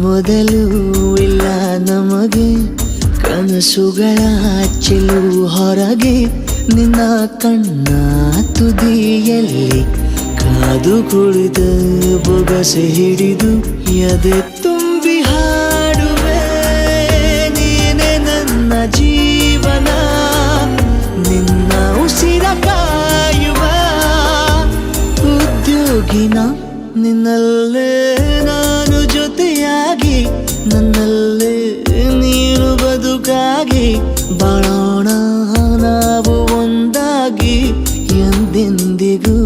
ಮೊದಲು ಇಲ್ಲ ನಮಗೆ ಕನಸುಗಳ ಚೆಲುವು ಹೊರಗೆ ನಿನ್ನ ಕಣ್ಣ ತುದಿಯಲ್ಲಿ ಕಾದು ಕುಳಿತ ಬೊಗಸೆ ಹಿಡಿದು ಎದೆ ತುಂಬಿ ಹಾಡುವೆ ನೀನೆ ನನ್ನ ಜೀವನ ನಿನ್ನ ಉಸಿರ ಕಾಯುವ ಉದ್ಯೋಗಿನ ನಿನ್ನಲ್ಲೇ ನಾನು ಜೊತೆಯಾಗಿ ನನ್ನಲ್ಲೇ ನೀನು ಬದುಕಾಗಿ ಬಾಳೋಣ ನಾವು ಒಂದಾಗಿ ಎಂದೆಂದಿಗೂ